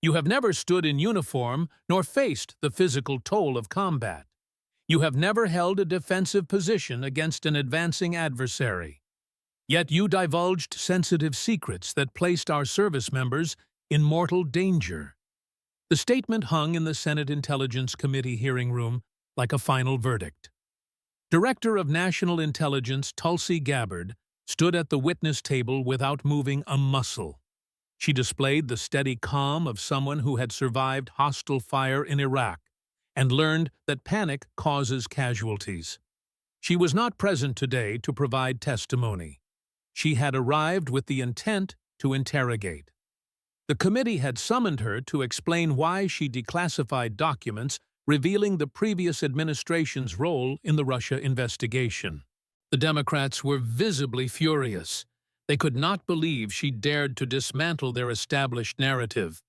You have never stood in uniform nor faced the physical toll of combat. You have never held a defensive position against an advancing adversary. Yet you divulged sensitive secrets that placed our service members in mortal danger. The statement hung in the Senate Intelligence Committee hearing room like a final verdict. Director of National Intelligence Tulsi Gabbard stood at the witness table without moving a muscle. She displayed the steady calm of someone who had survived hostile fire in Iraq and learned that panic causes casualties. She was not present today to provide testimony. She had arrived with the intent to interrogate. The committee had summoned her to explain why she declassified documents revealing the previous administration's role in the Russia investigation. The Democrats were visibly furious. They could not believe she dared to dismantle their established narrative.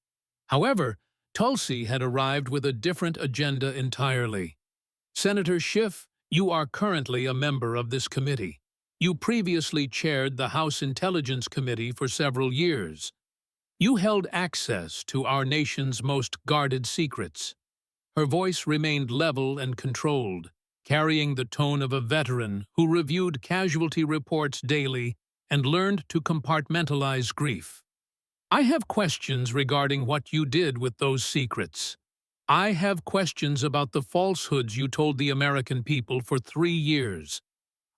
However, Tulsi had arrived with a different agenda entirely. Senator Schiff, you are currently a member of this committee. You previously chaired the House Intelligence Committee for several years. You held access to our nation's most guarded secrets. Her voice remained level and controlled, carrying the tone of a veteran who reviewed casualty reports daily and learned to compartmentalize grief. I have questions regarding what you did with those secrets. I have questions about the falsehoods you told the American people for 3 years.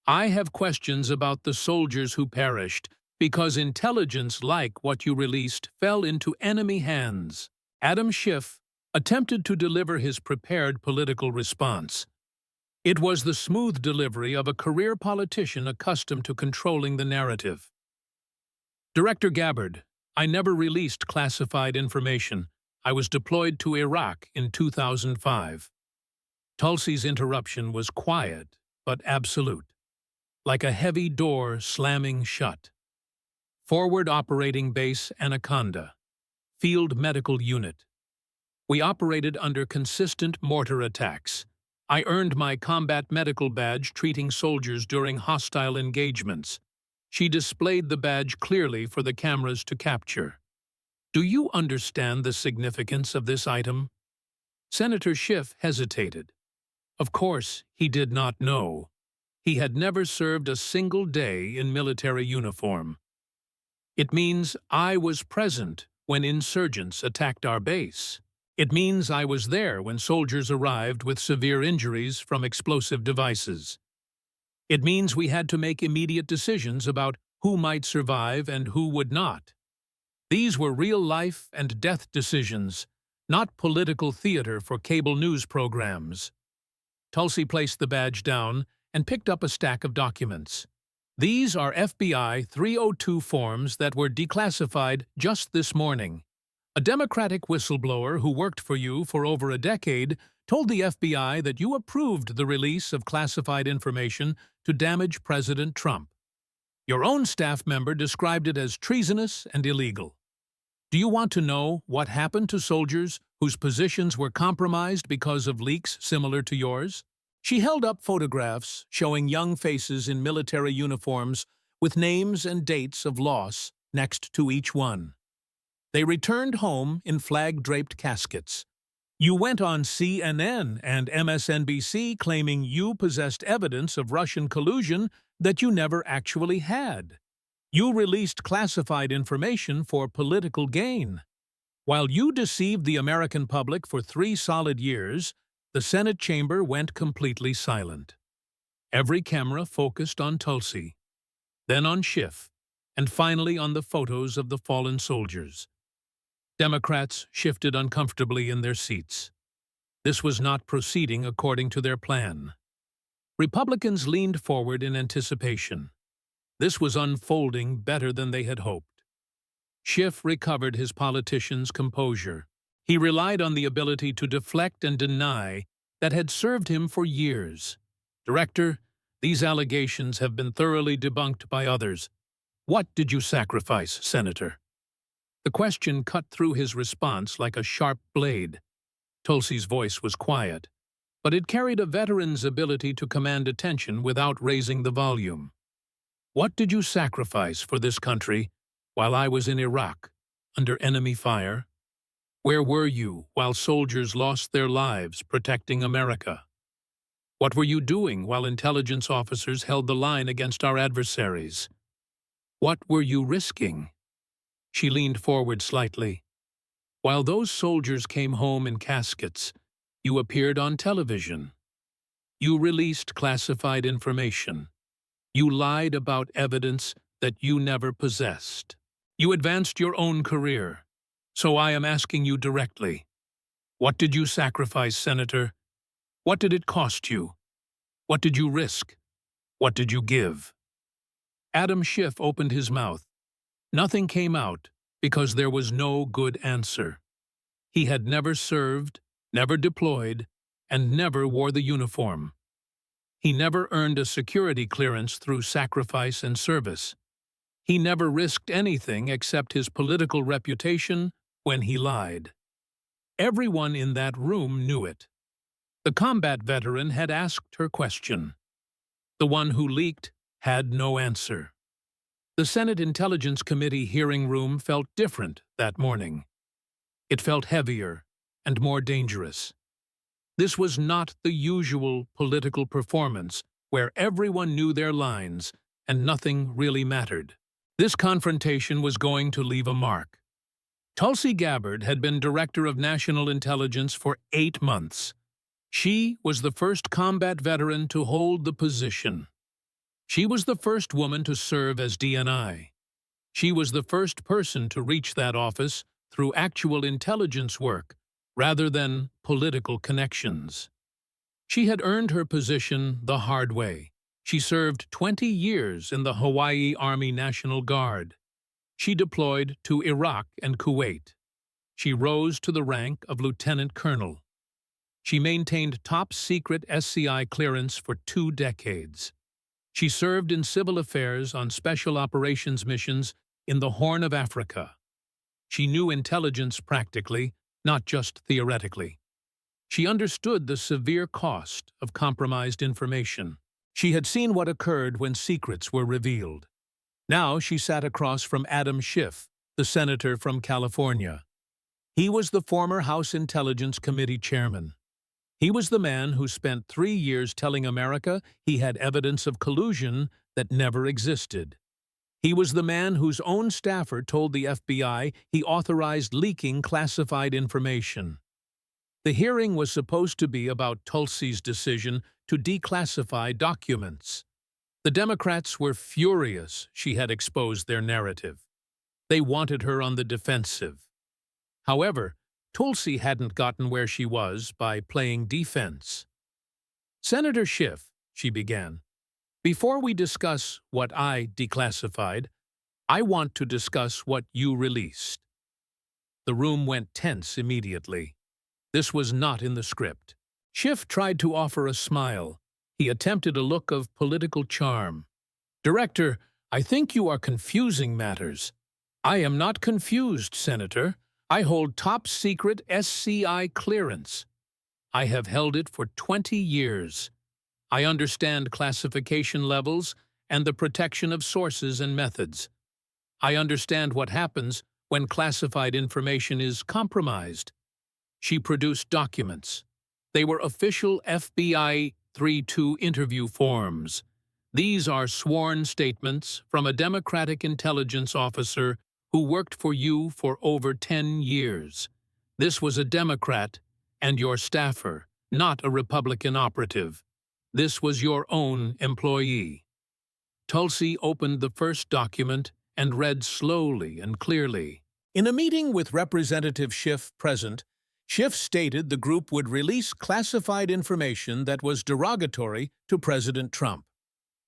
I have questions about the soldiers who perished because intelligence like what you released fell into enemy hands. Adam Schiff attempted to deliver his prepared political response. It was the smooth delivery of a career politician accustomed to controlling the narrative. Director Gabbard, I never released classified information. I was deployed to Iraq in 2005. Tulsi's interruption was quiet but absolute, like a heavy door slamming shut. Forward Operating Base Anaconda, Field Medical Unit. We operated under consistent mortar attacks. I earned my combat medical badge treating soldiers during hostile engagements. She displayed the badge clearly for the cameras to capture. Do you understand the significance of this item? Senator Schiff hesitated. Of course, he did not know. He had never served a single day in military uniform. It means I was present when insurgents attacked our base. It means I was there when soldiers arrived with severe injuries from explosive devices. It means we had to make immediate decisions about who might survive and who would not. These were real life and death decisions, not political theater for cable news programs. Tulsi placed the badge down and picked up a stack of documents. These are FBI 302 forms that were declassified just this morning. A Democratic whistleblower who worked for you for over a decade told the FBI that you approved the release of classified information to damage President Trump. Your own staff member described it as treasonous and illegal. Do you want to know what happened to soldiers whose positions were compromised because of leaks similar to yours? She held up photographs showing young faces in military uniforms with names and dates of loss next to each one. They returned home in flag-draped caskets. You went on CNN and MSNBC claiming you possessed evidence of Russian collusion that you never actually had. You released classified information for political gain. While you deceived the American public for 3 solid years, the Senate chamber went completely silent. Every camera focused on Tulsi, then on Schiff, and finally on the photos of the fallen soldiers. Democrats shifted uncomfortably in their seats. This was not proceeding according to their plan. Republicans leaned forward in anticipation. This was unfolding better than they had hoped. Schiff recovered his politician's composure. He relied on the ability to deflect and deny that had served him for years. Director, these allegations have been thoroughly debunked by others. What did you sacrifice, Senator? The question cut through his response like a sharp blade. Tulsi's voice was quiet, but it carried a veteran's ability to command attention without raising the volume. What did you sacrifice for this country while I was in Iraq, under enemy fire? Where were you while soldiers lost their lives protecting America? What were you doing while intelligence officers held the line against our adversaries? What were you risking? She leaned forward slightly. While those soldiers came home in caskets, you appeared on television. You released classified information. You lied about evidence that you never possessed. You advanced your own career. So I am asking you directly, what did you sacrifice, Senator? What did it cost you? What did you risk? What did you give? Adam Schiff opened his mouth. Nothing came out because there was no good answer. He had never served, never deployed, and never wore the uniform. He never earned a security clearance through sacrifice and service. He never risked anything except his political reputation when he lied. Everyone in that room knew it. The combat veteran had asked her question. The one who leaked had no answer. The Senate Intelligence Committee hearing room felt different that morning. It felt heavier and more dangerous. This was not the usual political performance where everyone knew their lines and nothing really mattered. This confrontation was going to leave a mark. Tulsi Gabbard had been Director of National Intelligence for 8 months. She was the first combat veteran to hold the position. She was the first woman to serve as DNI. She was the first person to reach that office through actual intelligence work rather than political connections. She had earned her position the hard way. She served 20 years in the Hawaii Army National Guard. She deployed to Iraq and Kuwait. She rose to the rank of lieutenant colonel. She maintained top-secret SCI clearance for 2 decades. She served in civil affairs on special operations missions in the Horn of Africa. She knew intelligence practically, not just theoretically. She understood the severe cost of compromised information. She had seen what occurred when secrets were revealed. Now she sat across from Adam Schiff, the senator from California. He was the former House Intelligence Committee chairman. He was the man who spent 3 years telling America he had evidence of collusion that never existed. He was the man whose own staffer told the FBI he authorized leaking classified information. The hearing was supposed to be about Tulsi's decision to declassify documents. The Democrats were furious she had exposed their narrative. They wanted her on the defensive. However, Tulsi hadn't gotten where she was by playing defense. "Senator Schiff," she began, "before we discuss what I declassified, I want to discuss what you released." The room went tense immediately. This was not in the script. Schiff tried to offer a smile. He attempted a look of political charm. "Director, I think you are confusing matters." "I am not confused, Senator. I hold top-secret SCI clearance. I have held it for 20 years. I understand classification levels and the protection of sources and methods. I understand what happens when classified information is compromised." She produced documents. They were official FBI 3-2 interview forms. These are sworn statements from a Democratic intelligence officer who worked for you for over 10 years. This was a Democrat and your staffer, not a Republican operative. This was your own employee. Tulsi opened the first document and read slowly and clearly. In a meeting with Representative Schiff present, Schiff stated the group would release classified information that was derogatory to President Trump.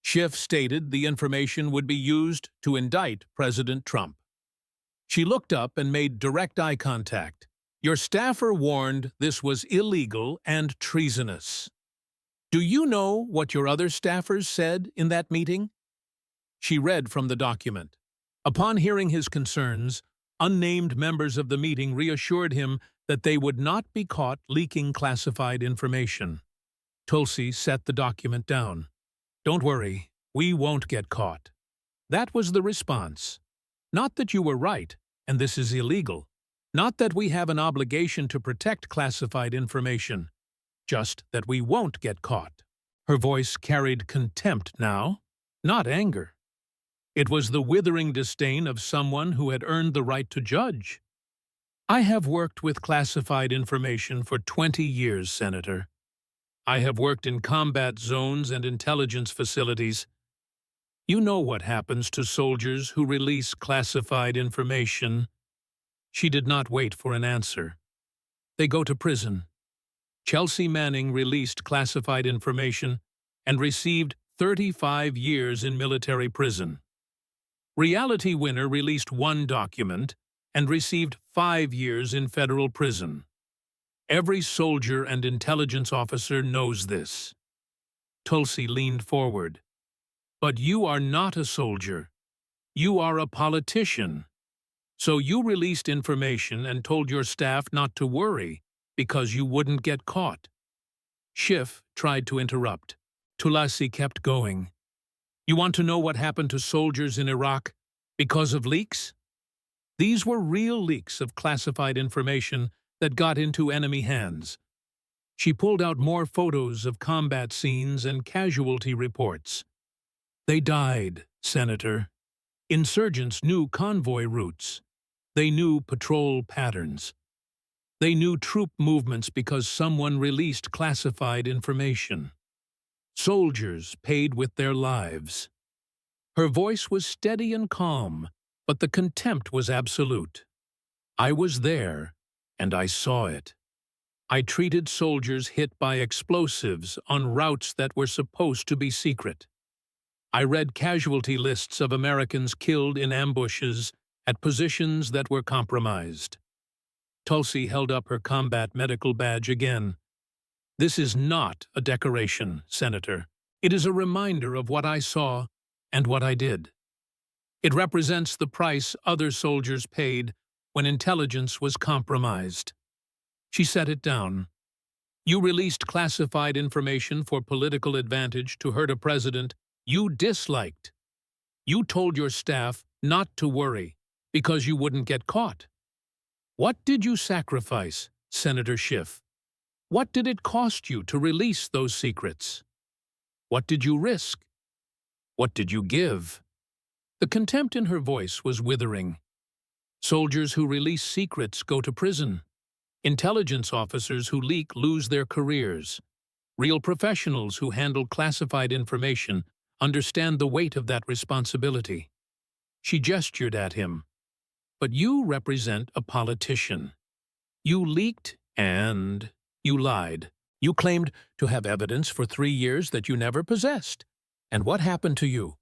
Schiff stated the information would be used to indict President Trump. She looked up and made direct eye contact. "Your staffer warned this was illegal and treasonous. Do you know what your other staffers said in that meeting?" She read from the document. Upon hearing his concerns, unnamed members of the meeting reassured him that they would not be caught leaking classified information. Tulsi set the document down. "Don't worry, we won't get caught." That was the response. Not that you were right, and this is illegal. Not that we have an obligation to protect classified information, just that we won't get caught. Her voice carried contempt now, not anger. It was the withering disdain of someone who had earned the right to judge. I have worked with classified information for 20 years, Senator. I have worked in combat zones and intelligence facilities. You know what happens to soldiers who release classified information. She did not wait for an answer. They go to prison. Chelsea Manning released classified information and received 35 years in military prison. Reality Winner released one document and received 5 years in federal prison. Every soldier and intelligence officer knows this. Tulsi leaned forward. But you are not a soldier. You are a politician. So you released information and told your staff not to worry because you wouldn't get caught. Schiff tried to interrupt. Tulsi kept going. You want to know what happened to soldiers in Iraq because of leaks? These were real leaks of classified information that got into enemy hands. She pulled out more photos of combat scenes and casualty reports. They died, Senator. Insurgents knew convoy routes. They knew patrol patterns. They knew troop movements because someone released classified information. Soldiers paid with their lives. Her voice was steady and calm, but the contempt was absolute. I was there, and I saw it. I treated soldiers hit by explosives on routes that were supposed to be secret. I read casualty lists of Americans killed in ambushes at positions that were compromised. Tulsi held up her combat medical badge again. This is not a decoration, Senator. It is a reminder of what I saw and what I did. It represents the price other soldiers paid when intelligence was compromised. She set it down. You released classified information for political advantage to hurt a president you disliked. You told your staff not to worry because you wouldn't get caught. What did you sacrifice, Senator Schiff? What did it cost you to release those secrets? What did you risk? What did you give? The contempt in her voice was withering. Soldiers who release secrets go to prison. Intelligence officers who leak lose their careers. Real professionals who handle classified information understand the weight of that responsibility. She gestured at him. But you represent a politician. You leaked and you lied. You claimed to have evidence for 3 years that you never possessed. And what happened to you?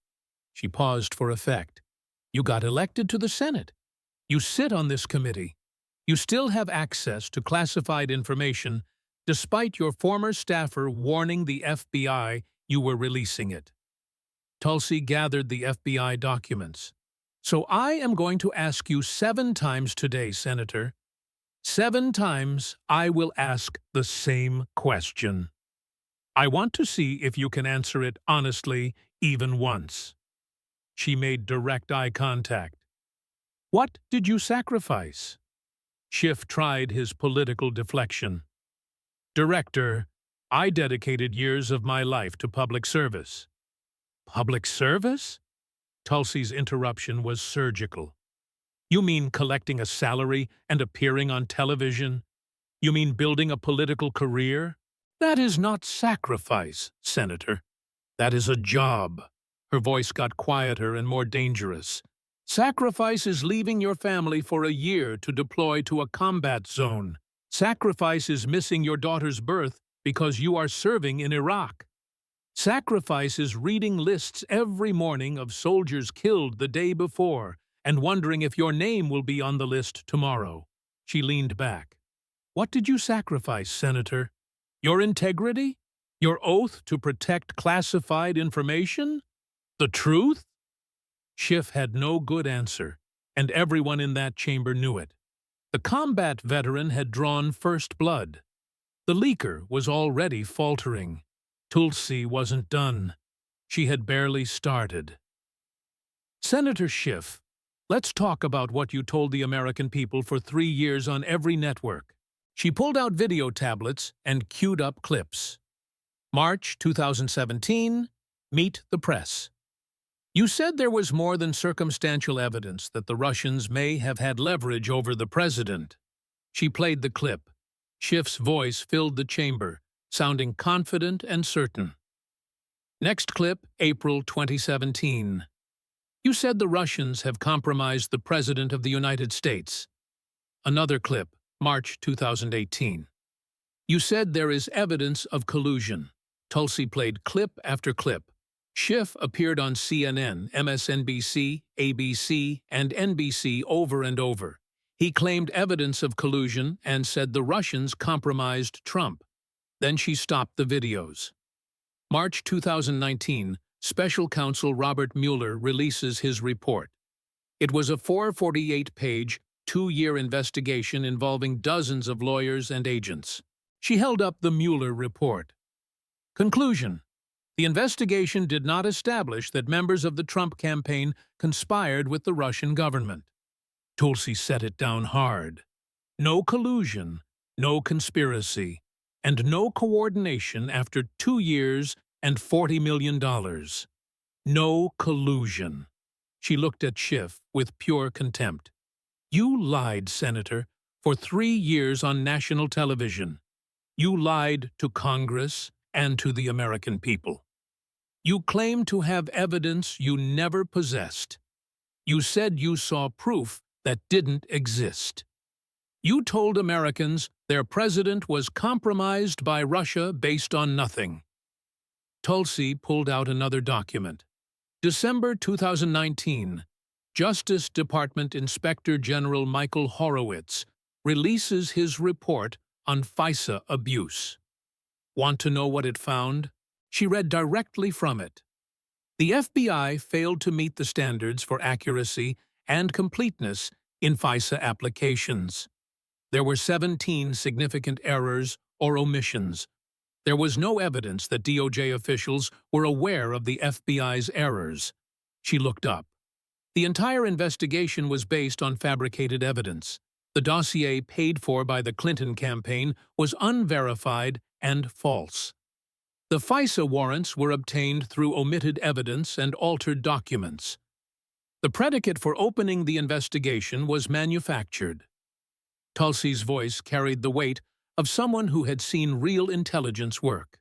She paused for effect. You got elected to the Senate. You sit on this committee. You still have access to classified information, despite your former staffer warning the FBI you were releasing it. Tulsi gathered the FBI documents. So I am going to ask you 7 times today, Senator. 7 times I will ask the same question. I want to see if you can answer it honestly even once. She made direct eye contact. What did you sacrifice? Schiff tried his political deflection. Director, I dedicated years of my life to public service. Public service? Tulsi's interruption was surgical. You mean collecting a salary and appearing on television? You mean building a political career? That is not sacrifice, Senator. That is a job. Her voice got quieter and more dangerous. Sacrifice is leaving your family for a year to deploy to a combat zone. Sacrifice is missing your daughter's birth because you are serving in Iraq. Sacrifice is reading lists every morning of soldiers killed the day before and wondering if your name will be on the list tomorrow. She leaned back. What did you sacrifice, Senator? Your integrity? Your oath to protect classified information? The truth? Schiff had no good answer, and everyone in that chamber knew it. The combat veteran had drawn first blood. The leaker was already faltering. Tulsi wasn't done. She had barely started. Senator Schiff, Let's talk about what you told the American people for 3 years on every network. She pulled out video tablets and queued up clips. March 2017, Meet the Press. You said there was more than circumstantial evidence that the Russians may have had leverage over the president. She played the clip. Schiff's voice filled the chamber, sounding confident and certain. Next clip, April 2017. You said the Russians have compromised the President of the United States. Another clip, March 2018. You said there is evidence of collusion. Tulsi played clip after clip. Schiff appeared on CNN, MSNBC, ABC, and NBC over and over. He claimed evidence of collusion and said the Russians compromised Trump. Then she stopped the videos. March 2019, Special Counsel Robert Mueller releases his report. It was a 448-page, 2-year investigation involving dozens of lawyers and agents. She held up the Mueller report. Conclusion: the investigation did not establish that members of the Trump campaign conspired with the Russian government. Tulsi set it down hard. No collusion, no conspiracy, and no coordination after 2 years and $40 million. No collusion. She looked at Schiff with pure contempt. You lied, Senator, for 3 years on national television. You lied to Congress and to the American people. You claimed to have evidence you never possessed. You said you saw proof that didn't exist. You told Americans their president was compromised by Russia based on nothing. Tulsi pulled out another document. December 2019, Justice Department Inspector General Michael Horowitz releases his report on FISA abuse. Want to know what it found? She read directly from it. The FBI failed to meet the standards for accuracy and completeness in FISA applications. There were 17 significant errors or omissions. There was no evidence that DOJ officials were aware of the FBI's errors. She looked up. The entire investigation was based on fabricated evidence. The dossier paid for by the Clinton campaign was unverified and false. The FISA warrants were obtained through omitted evidence and altered documents. The predicate for opening the investigation was manufactured. Tulsi's voice carried the weight of someone who had seen real intelligence work.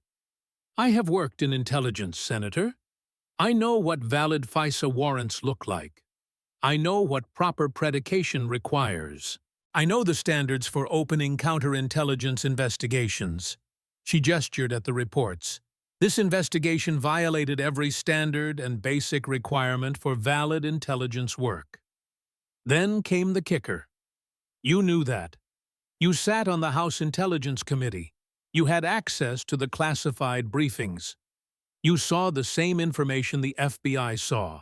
I have worked in intelligence, Senator. I know what valid FISA warrants look like. I know what proper predication requires. I know the standards for opening counterintelligence investigations. She gestured at the reports. This investigation violated every standard and basic requirement for valid intelligence work. Then came the kicker. You knew that. You sat on the House Intelligence Committee. You had access to the classified briefings. You saw the same information the FBI saw.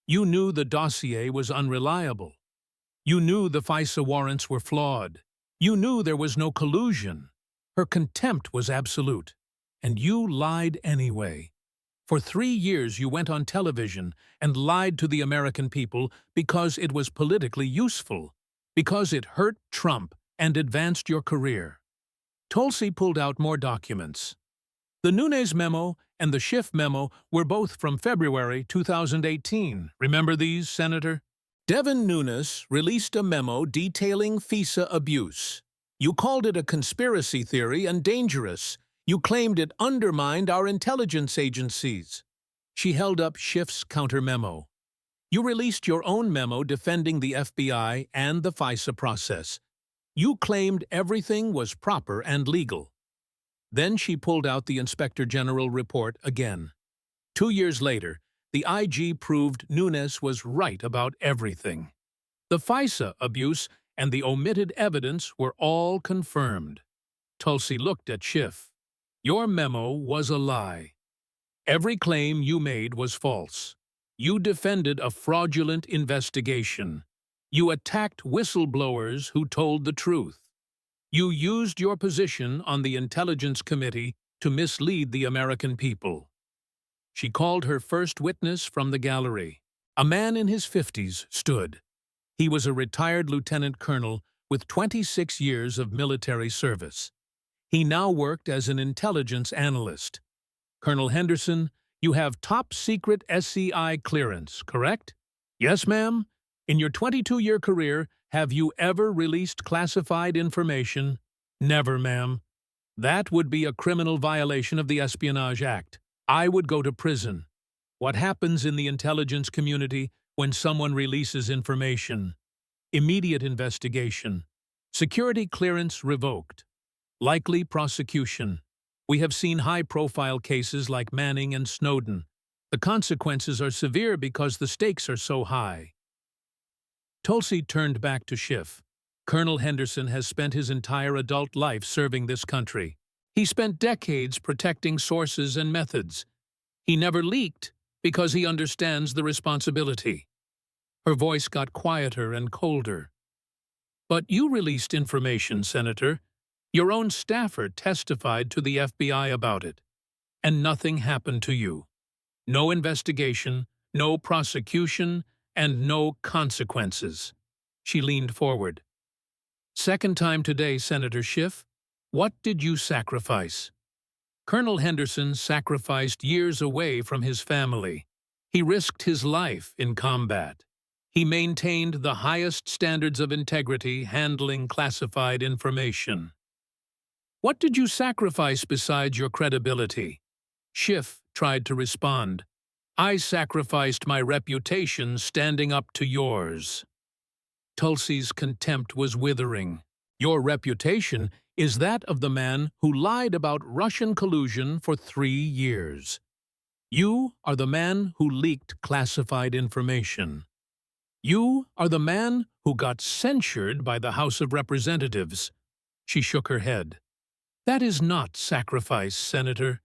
You knew the dossier was unreliable. You knew the FISA warrants were flawed. You knew there was no collusion. Her contempt was absolute. And you lied anyway. For 3 years you went on television and lied to the American people because it was politically useful, because it hurt Trump and advanced your career. Tulsi pulled out more documents. The Nunes memo and the Schiff memo were both from February 2018. Remember these, Senator? Devin Nunes released a memo detailing FISA abuse. You called it a conspiracy theory and dangerous. You claimed it undermined our intelligence agencies. She held up Schiff's counter-memo. You released your own memo defending the FBI and the FISA process. You claimed everything was proper and legal. Then she pulled out the Inspector General report again. 2 years later, the IG proved Nunes was right about everything. The FISA abuse and the omitted evidence were all confirmed. Tulsi looked at Schiff. Your memo was a lie. Every claim you made was false. You defended a fraudulent investigation. You attacked whistleblowers who told the truth. You used your position on the Intelligence Committee to mislead the American people. She called her first witness from the gallery. A man in his 50s stood. He was a retired lieutenant colonel with 26 years of military service. He now worked as an intelligence analyst. Colonel Henderson, you have top-secret SCI clearance, correct? Yes, ma'am. In your 22-year career, have you ever released classified information? Never, ma'am. That would be a criminal violation of the Espionage Act. I would go to prison. What happens in the intelligence community when someone releases information? Immediate investigation. Security clearance revoked. Likely prosecution. We have seen high-profile cases like Manning and Snowden. The consequences are severe because the stakes are so high. Tulsi turned back to Schiff. Colonel Henderson has spent his entire adult life serving this country. He spent decades protecting sources and methods. He never leaked because he understands the responsibility. Her voice got quieter and colder. But you released information, Senator. Your own staffer testified to the FBI about it. And nothing happened to you. No investigation, no prosecution, and no consequences. She leaned forward. Second time today, Senator Schiff. What did you sacrifice? Colonel Henderson sacrificed years away from his family. He risked his life in combat. He maintained the highest standards of integrity handling classified information. What did you sacrifice besides your credibility? Schiff tried to respond. I sacrificed my reputation standing up to yours. Tulsi's contempt was withering. Your reputation is that of the man who lied about Russian collusion for 3 years. You are the man who leaked classified information. You are the man who got censured by the House of Representatives. She shook her head. That is not sacrifice, Senator.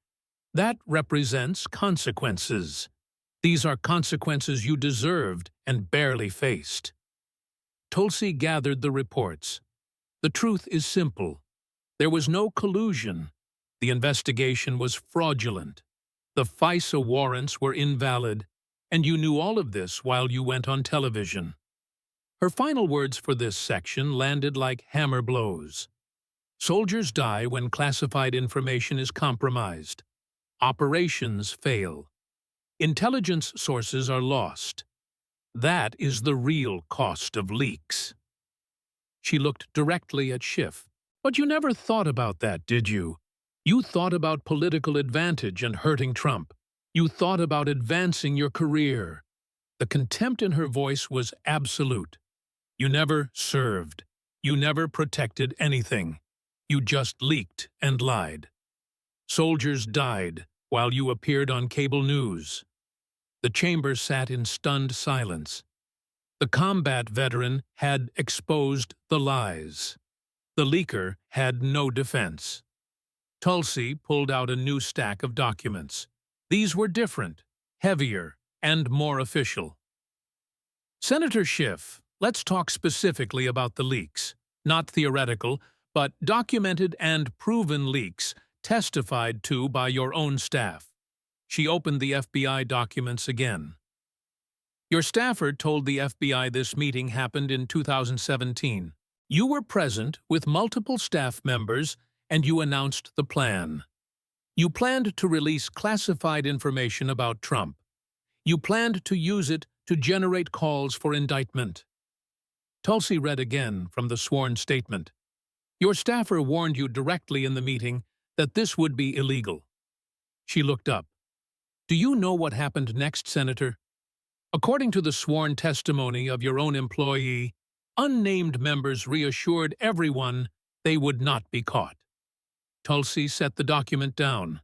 That represents consequences. These are consequences you deserved and barely faced. Tulsi gathered the reports. The truth is simple. There was no collusion. The investigation was fraudulent. The FISA warrants were invalid, and you knew all of this while you went on television. Her final words for this section landed like hammer blows. Soldiers die when classified information is compromised. Operations fail. Intelligence sources are lost. That is the real cost of leaks. She looked directly at Schiff. But you never thought about that, did you? You thought about political advantage and hurting Trump. You thought about advancing your career. The contempt in her voice was absolute. You never served. You never protected anything. You just leaked and lied. Soldiers died while you appeared on cable news. The chamber sat in stunned silence. The combat veteran had exposed the lies. The leaker had no defense. Tulsi pulled out a new stack of documents. These were different, heavier, and more official. Senator Schiff, let's talk specifically about the leaks. Not theoretical, but documented and proven leaks testified to by your own staff. She opened the FBI documents again. Your staffer told the FBI this meeting happened in 2017. You were present with multiple staff members and you announced the plan. You planned to release classified information about Trump. You planned to use it to generate calls for indictment. Tulsi read again from the sworn statement. Your staffer warned you directly in the meeting that this would be illegal. She looked up. Do you know what happened next, Senator? According to the sworn testimony of your own employee, unnamed members reassured everyone they would not be caught. Tulsi set the document down.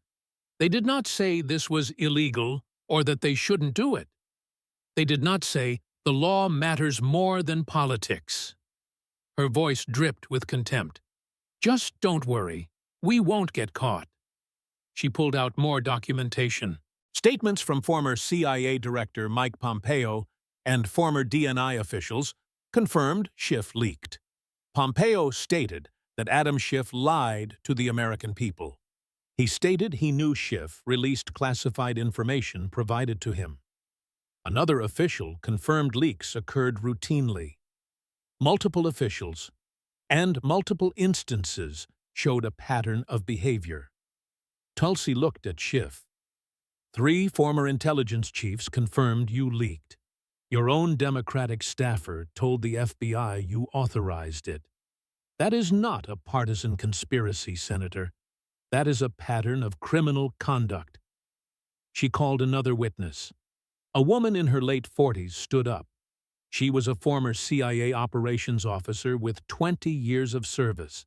They did not say this was illegal or that they shouldn't do it. They did not say the law matters more than politics. Her voice dripped with contempt. Just don't worry. We won't get caught. She pulled out more documentation. Statements from former CIA Director Mike Pompeo and former DNI officials confirmed Schiff leaked. Pompeo stated that Adam Schiff lied to the American people. He stated he knew Schiff released classified information provided to him. Another official confirmed leaks occurred routinely. Multiple officials and multiple instances showed a pattern of behavior. Tulsi looked at Schiff. 3 former intelligence chiefs confirmed you leaked. Your own Democratic staffer told the FBI you authorized it. That is not a partisan conspiracy, Senator. That is a pattern of criminal conduct. She called another witness. A woman in her late 40s stood up. She was a former CIA operations officer with 20 years of service.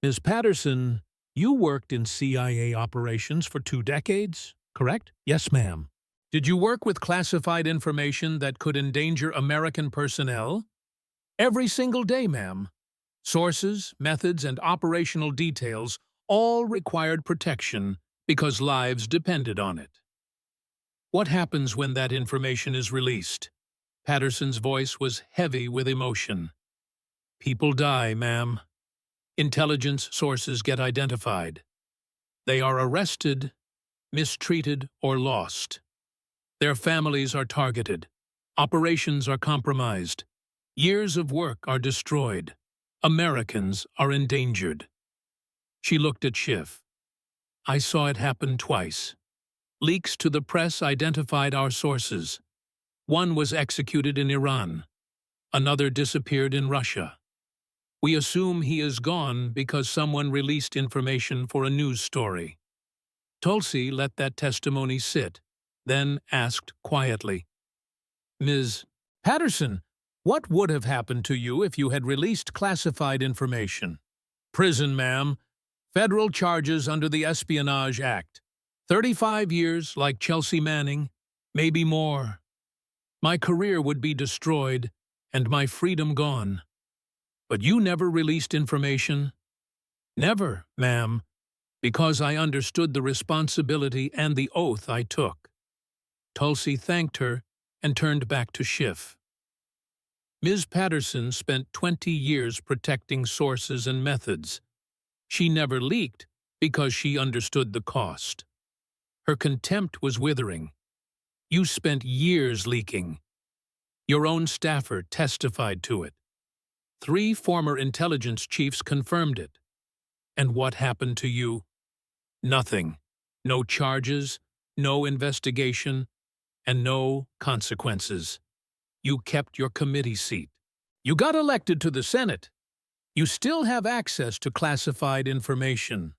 Ms. Patterson, you worked in CIA operations for 2 decades, correct? Yes, ma'am. Did you work with classified information that could endanger American personnel? Every single day, ma'am. Sources, methods, and operational details all required protection because lives depended on it. What happens when that information is released? Patterson's voice was heavy with emotion. People die, ma'am. Intelligence sources get identified. They are arrested, mistreated, or lost. Their families are targeted. Operations are compromised. Years of work are destroyed. Americans are endangered. She looked at Schiff. I saw it happen twice. Leaks to the press identified our sources. One was executed in Iran. Another disappeared in Russia. We assume he is gone because someone released information for a news story. Tulsi let that testimony sit, then asked quietly, Ms. Patterson, what would have happened to you if you had released classified information? Prison, ma'am. Federal charges under the Espionage Act. 35 years like Chelsea Manning, maybe more. My career would be destroyed and my freedom gone. But you never released information? Never, ma'am, because I understood the responsibility and the oath I took. Tulsi thanked her and turned back to Schiff. Ms. Patterson spent 20 years protecting sources and methods. She never leaked because she understood the cost. Her contempt was withering. You spent years leaking. Your own staffer testified to it. 3 former intelligence chiefs confirmed it. And what happened to you? Nothing. No charges, no investigation, and no consequences. You kept your committee seat. You got elected to the Senate. You still have access to classified information.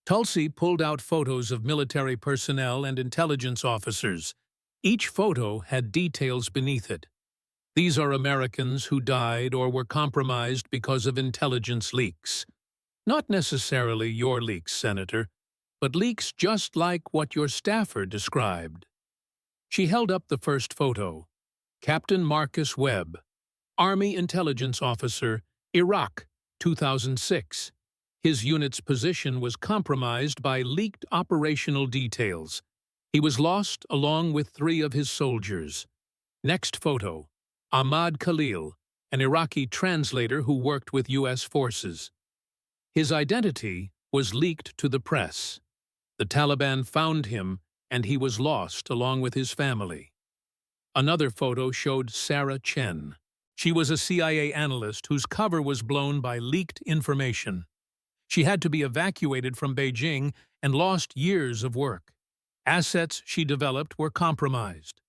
Tulsi pulled out photos of military personnel and intelligence officers. Each photo had details beneath it. These are Americans who died or were compromised because of intelligence leaks. Not necessarily your leaks, Senator, but leaks just like what your staffer described. She held up the first photo. Captain Marcus Webb, Army Intelligence Officer, Iraq, 2006. His unit's position was compromised by leaked operational details. He was lost along with 3 of his soldiers. Next photo. Ahmad Khalil, an Iraqi translator who worked with U.S. forces. His identity was leaked to the press. The Taliban found him, and he was lost along with his family. Another photo showed Sarah Chen. She was a CIA analyst whose cover was blown by leaked information. She had to be evacuated from Beijing and lost years of work. Assets she developed were compromised.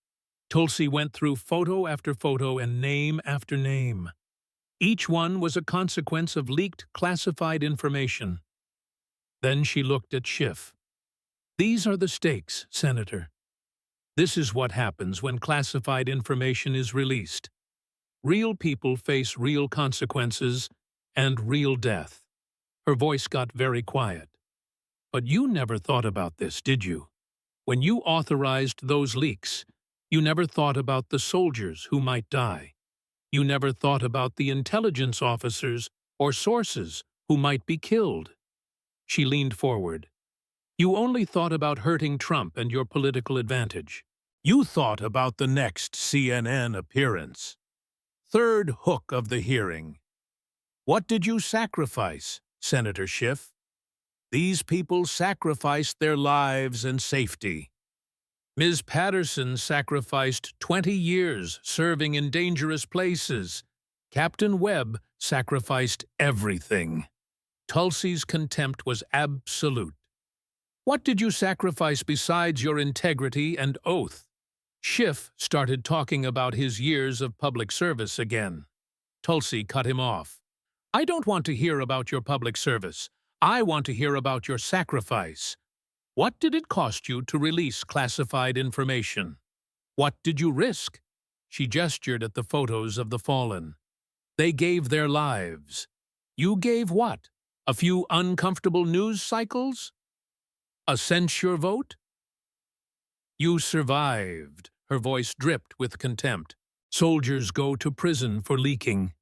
Tulsi went through photo after photo and name after name. Each one was a consequence of leaked classified information. Then she looked at Schiff. These are the stakes, Senator. This is what happens when classified information is released. Real people face real consequences and real death. Her voice got very quiet. But you never thought about this, did you? When you authorized those leaks, you never thought about the soldiers who might die. You never thought about the intelligence officers or sources who might be killed. She leaned forward. You only thought about hurting Trump and your political advantage. You thought about the next CNN appearance. Third hook of the hearing. What did you sacrifice, Senator Schiff? These people sacrificed their lives and safety. Ms. Patterson sacrificed 20 years serving in dangerous places. Captain Webb sacrificed everything. Tulsi's contempt was absolute. What did you sacrifice besides your integrity and oath? Schiff started talking about his years of public service again. Tulsi cut him off. I don't want to hear about your public service. I want to hear about your sacrifice. What did it cost you to release classified information? What did you risk? She gestured at the photos of the fallen. They gave their lives. You gave what? A few uncomfortable news cycles? A censure vote? You survived. Her voice dripped with contempt. Soldiers go to prison for leaking.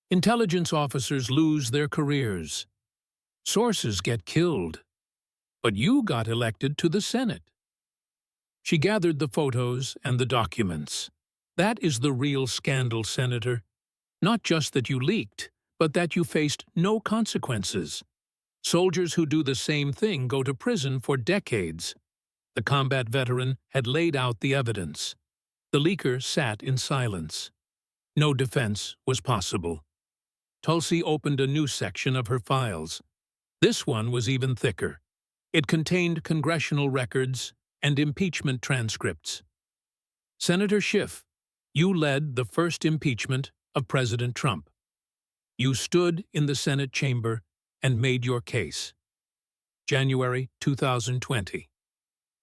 Intelligence officers lose their careers. Sources get killed. But you got elected to the Senate. She gathered the photos and the documents. That is the real scandal, Senator. Not just that you leaked, but that you faced no consequences. Soldiers who do the same thing go to prison for decades. The combat veteran had laid out the evidence. The leaker sat in silence. No defense was possible. Tulsi opened a new section of her files. This one was even thicker. It contained congressional records and impeachment transcripts. Senator Schiff, you led the first impeachment of President Trump. You stood in the Senate chamber and made your case. January 2020.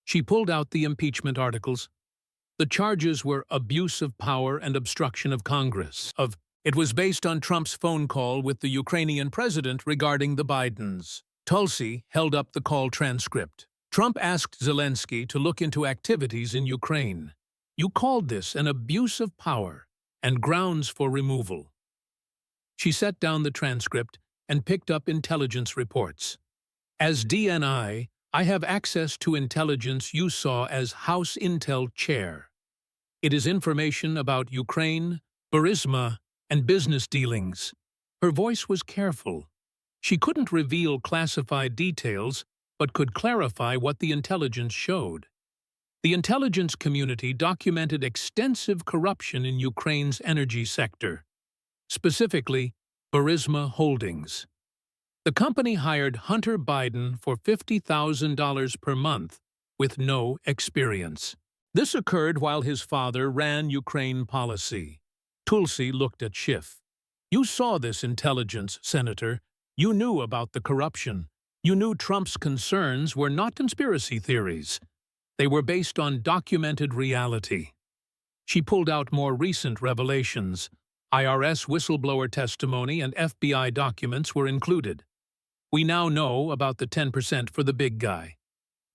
She pulled out the impeachment articles. The charges were abuse of power and obstruction of Congress. It was based on Trump's phone call with the Ukrainian president regarding the Bidens. Tulsi held up the call transcript. Trump asked Zelensky to look into activities in Ukraine. You called this an abuse of power and grounds for removal. She set down the transcript and picked up intelligence reports. As DNI, I have access to intelligence you saw as House Intel Chair. It is information about Ukraine, Burisma, and business dealings. Her voice was careful. She couldn't reveal classified details, but could clarify what the intelligence showed. The intelligence community documented extensive corruption in Ukraine's energy sector, specifically Burisma Holdings. The company hired Hunter Biden for $50,000 per month with no experience. This occurred while his father ran Ukraine policy. Tulsi looked at Schiff. You saw this intelligence, Senator. You knew about the corruption. You knew Trump's concerns were not conspiracy theories. They were based on documented reality. She pulled out more recent revelations. IRS whistleblower testimony and FBI documents were included. We now know about the 10% for the big guy.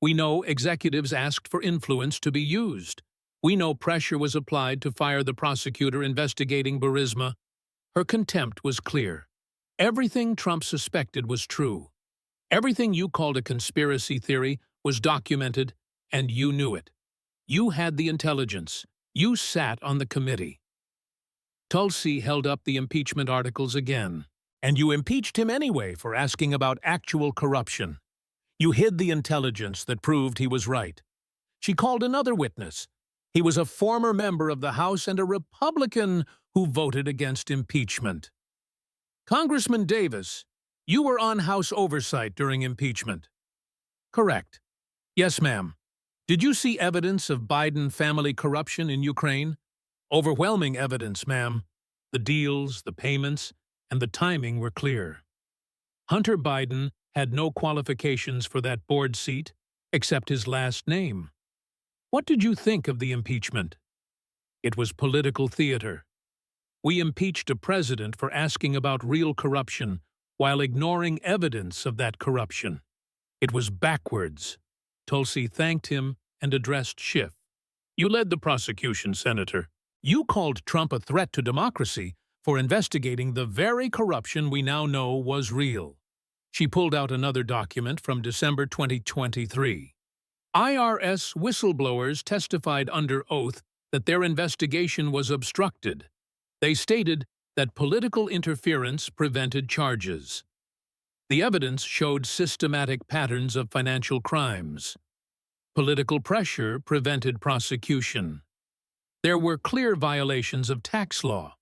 We know executives asked for influence to be used. We know pressure was applied to fire the prosecutor investigating Burisma. Her contempt was clear. Everything Trump suspected was true. Everything you called a conspiracy theory was documented, and you knew it. You had the intelligence. You sat on the committee. Tulsi held up the impeachment articles again. And you impeached him anyway for asking about actual corruption. You hid the intelligence that proved he was right. She called another witness. He was a former member of the House and a Republican who voted against impeachment. Congressman Davis, you were on House oversight during impeachment. Correct. Yes, ma'am. Did you see evidence of Biden family corruption in Ukraine? Overwhelming evidence, ma'am. The deals, the payments, and the timing were clear. Hunter Biden had no qualifications for that board seat except his last name. What did you think of the impeachment? It was political theater. We impeached a president for asking about real corruption while ignoring evidence of that corruption. It was backwards. Tulsi thanked him and addressed Schiff. You led the prosecution, Senator. You called Trump a threat to democracy for investigating the very corruption we now know was real. She pulled out another document from December 2023. IRS whistleblowers testified under oath that their investigation was obstructed. They stated that political interference prevented charges. The evidence showed systematic patterns of financial crimes. Political pressure prevented prosecution. There were clear violations of tax law.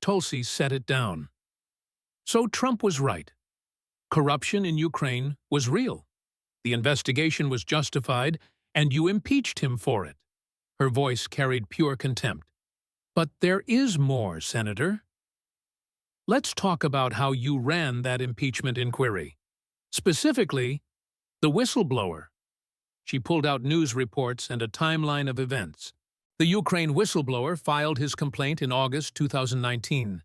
Tulsi set it down. So Trump was right. Corruption in Ukraine was real. The investigation was justified, and you impeached him for it. Her voice carried pure contempt. But there is more, Senator. Let's talk about how you ran that impeachment inquiry. Specifically, the whistleblower. She pulled out news reports and a timeline of events. The Ukraine whistleblower filed his complaint in August 2019.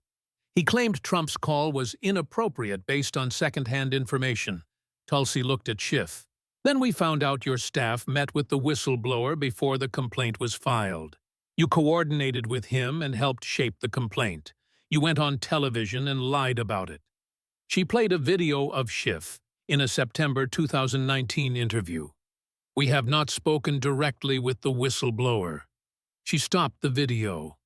He claimed Trump's call was inappropriate based on second-hand information. Tulsi looked at Schiff. Then we found out your staff met with the whistleblower before the complaint was filed. You coordinated with him and helped shape the complaint. You went on television and lied about it. She played a video of Schiff in a September 2019 interview. We have not spoken directly with the whistleblower. She stopped the video.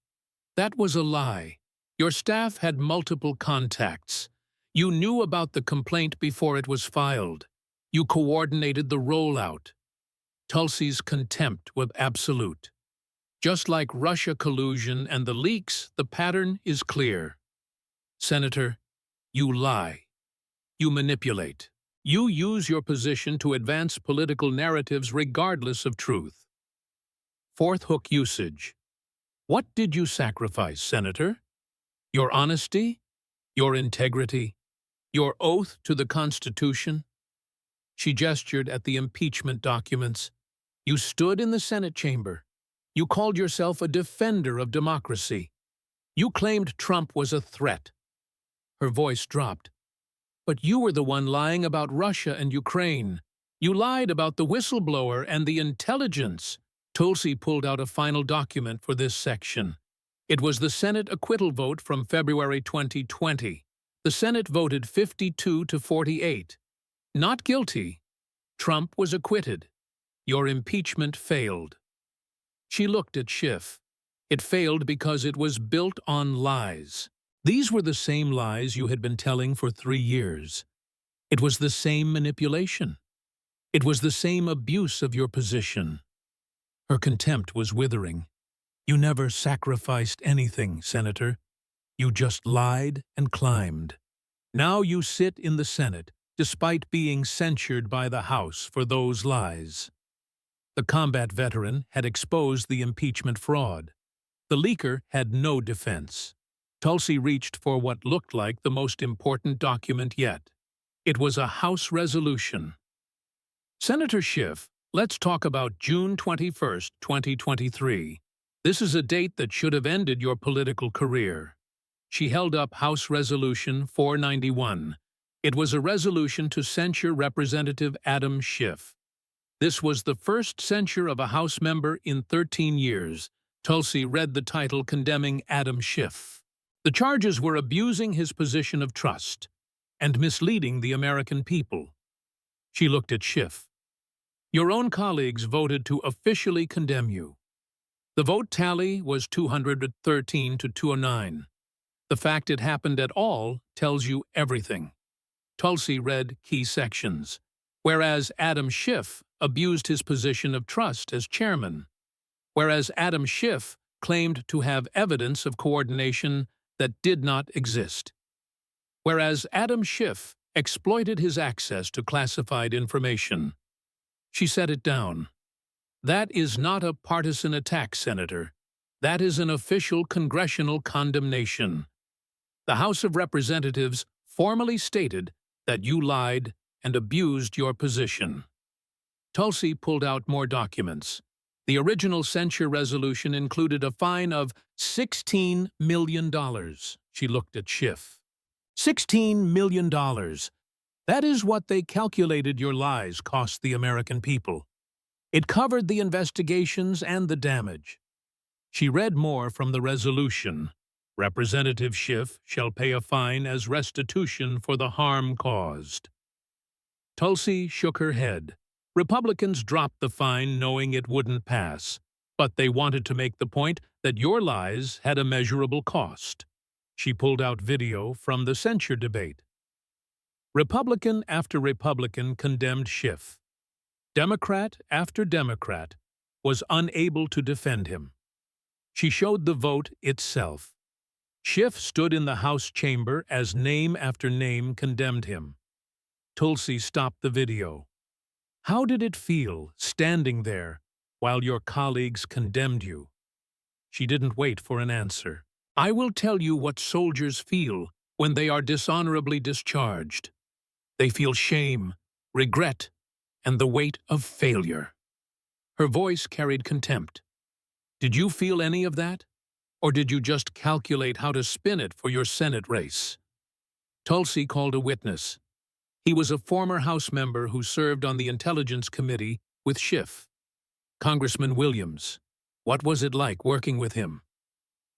That was a lie. Your staff had multiple contacts. You knew about the complaint before it was filed. You coordinated the rollout. Tulsi's contempt was absolute. Just like Russia collusion and the leaks, the pattern is clear. Senator, you lie. You manipulate. You use your position to advance political narratives regardless of truth. Fourth hook usage. What did you sacrifice, Senator? Your honesty? Your integrity? Your oath to the Constitution? She gestured at the impeachment documents. You stood in the Senate chamber. You called yourself a defender of democracy. You claimed Trump was a threat. Her voice dropped. But you were the one lying about Russia and Ukraine. You lied about the whistleblower and the intelligence. Tulsi pulled out a final document for this section. It was the Senate acquittal vote from February 2020. The Senate voted 52 to 48. Not guilty. Trump was acquitted. Your impeachment failed. She looked at Schiff. It failed because it was built on lies. These were the same lies you had been telling for 3 years. It was the same manipulation. It was the same abuse of your position. Her contempt was withering. You never sacrificed anything, Senator. You just lied and climbed. Now you sit in the Senate, despite being censured by the House for those lies. The combat veteran had exposed the impeachment fraud. The leaker had no defense. Tulsi reached for what looked like the most important document yet. It was a House resolution. Senator Schiff, let's talk about June 21, 2023. This is a date that should have ended your political career. She held up House Resolution 491. It was a resolution to censure Representative Adam Schiff. This was the first censure of a House member in 13 years. Tulsi read the title condemning Adam Schiff. The charges were abusing his position of trust and misleading the American people. She looked at Schiff. Your own colleagues voted to officially condemn you. The vote tally was 213 to 209. The fact it happened at all tells you everything. Tulsi read key sections. Whereas Adam Schiff abused his position of trust as chairman. Whereas Adam Schiff claimed to have evidence of coordination that did not exist. Whereas Adam Schiff exploited his access to classified information. She set it down. That is not a partisan attack, Senator. That is an official congressional condemnation. The House of Representatives formally stated that you lied and abused your position. Tulsi pulled out more documents. The original censure resolution included a fine of $16 million. She looked at Schiff. $16 million. That is what they calculated your lies cost the American people. It covered the investigations and the damage. She read more from the resolution. Representative Schiff shall pay a fine as restitution for the harm caused. Tulsi shook her head. Republicans dropped the fine knowing it wouldn't pass, but they wanted to make the point that your lies had a measurable cost. She pulled out video from the censure debate. Republican after Republican condemned Schiff. Democrat after Democrat was unable to defend him. She showed the vote itself. Schiff stood in the House chamber as name after name condemned him. Tulsi stopped the video. How did it feel standing there while your colleagues condemned you? She didn't wait for an answer. I will tell you what soldiers feel when they are dishonorably discharged. They feel shame, regret, and the weight of failure. Her voice carried contempt. Did you feel any of that? Or did you just calculate how to spin it for your Senate race? Tulsi called a witness. He was a former House member who served on the Intelligence Committee with Schiff. Congressman Williams. What was it like working with him?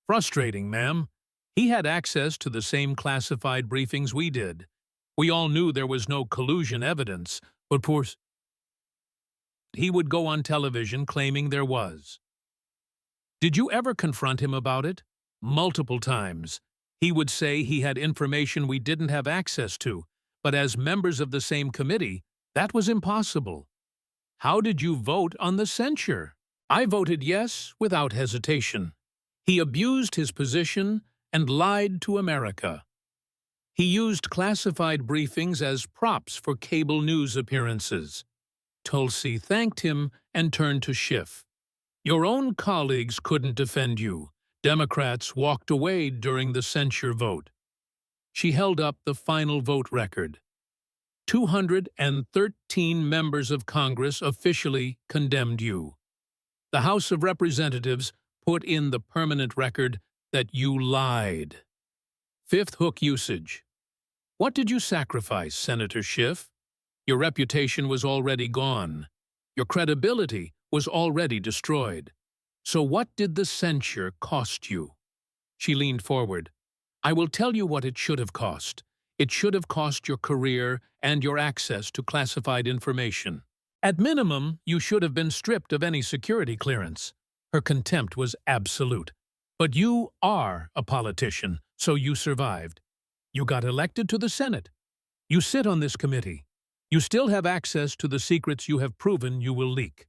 Frustrating, ma'am. He had access to the same classified briefings we did. We all knew there was no collusion evidence, but he would go on television claiming there was. Did you ever confront him about it? Multiple times. He would say he had information we didn't have access to, but as members of the same committee, that was impossible. How did you vote on the censure? I voted yes without hesitation. He abused his position and lied to America. He used classified briefings as props for cable news appearances. Tulsi thanked him and turned to Schiff. Your own colleagues couldn't defend you. Democrats walked away during the censure vote. She held up the final vote record. 213 members of Congress officially condemned you. The House of Representatives put in the permanent record that you lied. Fifth hook usage. What did you sacrifice, Senator Schiff? Your reputation was already gone. Your credibility was already destroyed. So what did the censure cost you? She leaned forward. I will tell you what it should have cost. It should have cost your career and your access to classified information. At minimum, you should have been stripped of any security clearance. Her contempt was absolute. But you are a politician, so you survived. You got elected to the Senate. You sit on this committee. You still have access to the secrets you have proven you will leak.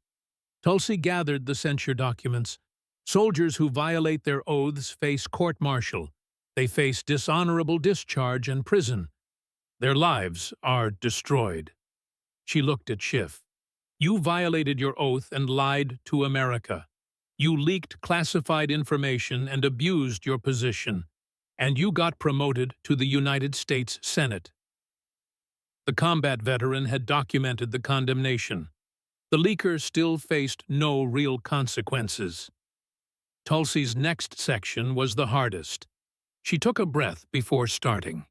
Tulsi gathered the censure documents. Soldiers who violate their oaths face court-martial. They face dishonorable discharge and prison. Their lives are destroyed. She looked at Schiff. You violated your oath and lied to America. You leaked classified information and abused your position. And you got promoted to the United States Senate. The combat veteran had documented the condemnation. The leaker still faced no real consequences. Tulsi's next section was the hardest. She took a breath before starting.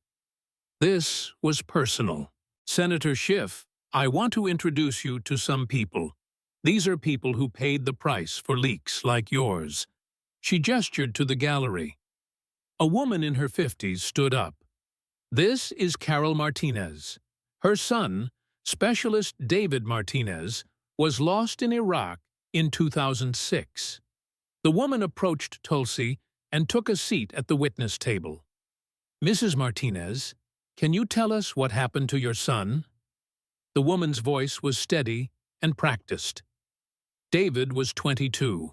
This was personal. Senator Schiff, I want to introduce you to some people. These are people who paid the price for leaks like yours. She gestured to the gallery. A woman in her 50s stood up. This is Carol Martinez. Her son, Specialist David Martinez, was lost in Iraq in 2006. The woman approached Tulsi and took a seat at the witness table. Mrs. Martinez, can you tell us what happened to your son? The woman's voice was steady and practiced. David was 22.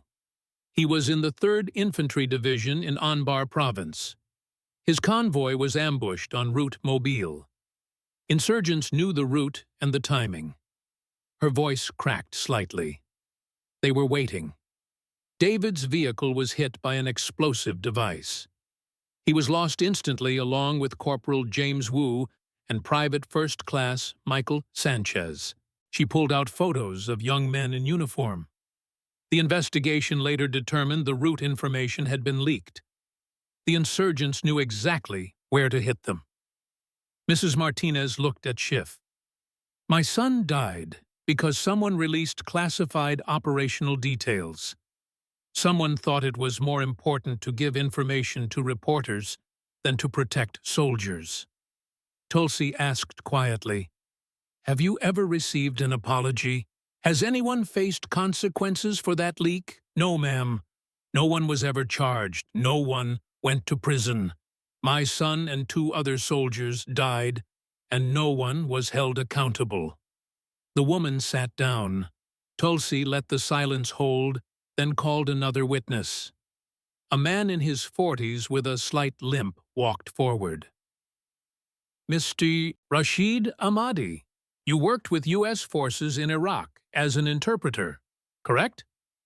He was in the 3rd Infantry Division in Anbar Province. His convoy was ambushed en route Mobile. Insurgents knew the route and the timing. Her voice cracked slightly. They were waiting. David's vehicle was hit by an explosive device. He was lost instantly along with Corporal James Wu and Private First Class Michael Sanchez. She pulled out photos of young men in uniform. The investigation later determined the route information had been leaked. The insurgents knew exactly where to hit them. Mrs. Martinez looked at Schiff. My son died because someone released classified operational details. Someone thought it was more important to give information to reporters than to protect soldiers. Tulsi asked quietly, have you ever received an apology? Has anyone faced consequences for that leak? No, ma'am. No one was ever charged. No one went to prison. My son and 2 other soldiers died, and no one was held accountable. The woman sat down. Tulsi let the silence hold, then called another witness. A man in his 40s with a slight limp walked forward. Mr. Rashid Ahmadi, you worked with U.S. forces in Iraq as an interpreter, correct?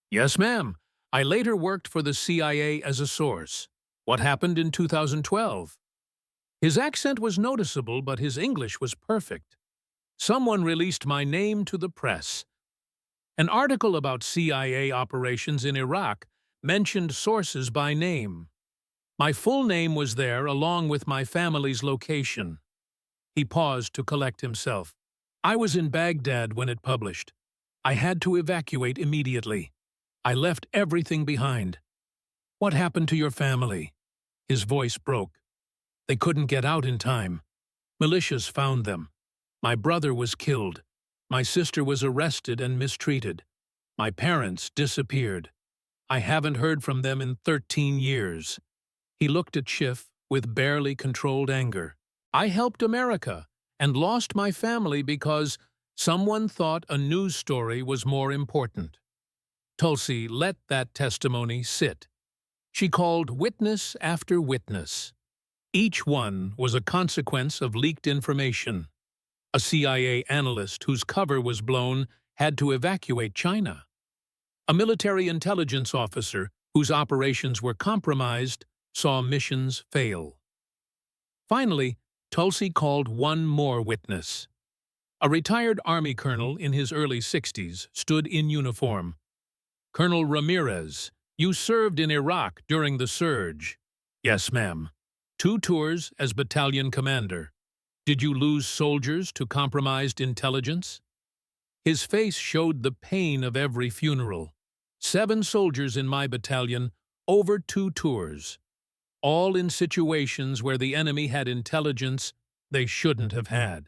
Yes, ma'am. I later worked for the CIA as a source. What happened in 2012? His accent was noticeable, but his English was perfect. Someone released my name to the press. An article about CIA operations in Iraq mentioned sources by name. My full name was there along with my family's location. He paused to collect himself. I was in Baghdad when it published. I had to evacuate immediately. I left everything behind. What happened to your family? His voice broke. They couldn't get out in time. Militias found them. My brother was killed. My sister was arrested and mistreated. My parents disappeared. I haven't heard from them in 13 years. He looked at Schiff with barely controlled anger. I helped America and lost my family because someone thought a news story was more important. Tulsi let that testimony sit. She called witness after witness. Each one was a consequence of leaked information. A CIA analyst whose cover was blown had to evacuate China. A military intelligence officer whose operations were compromised saw missions fail. Finally, Tulsi called one more witness. A retired Army colonel in his early 60s stood in uniform. Colonel Ramirez, you served in Iraq during the surge. Yes, ma'am. 2 tours as battalion commander. Did you lose soldiers to compromised intelligence? His face showed the pain of every funeral. 7 soldiers in my battalion, over 2 tours. All in situations where the enemy had intelligence they shouldn't have had.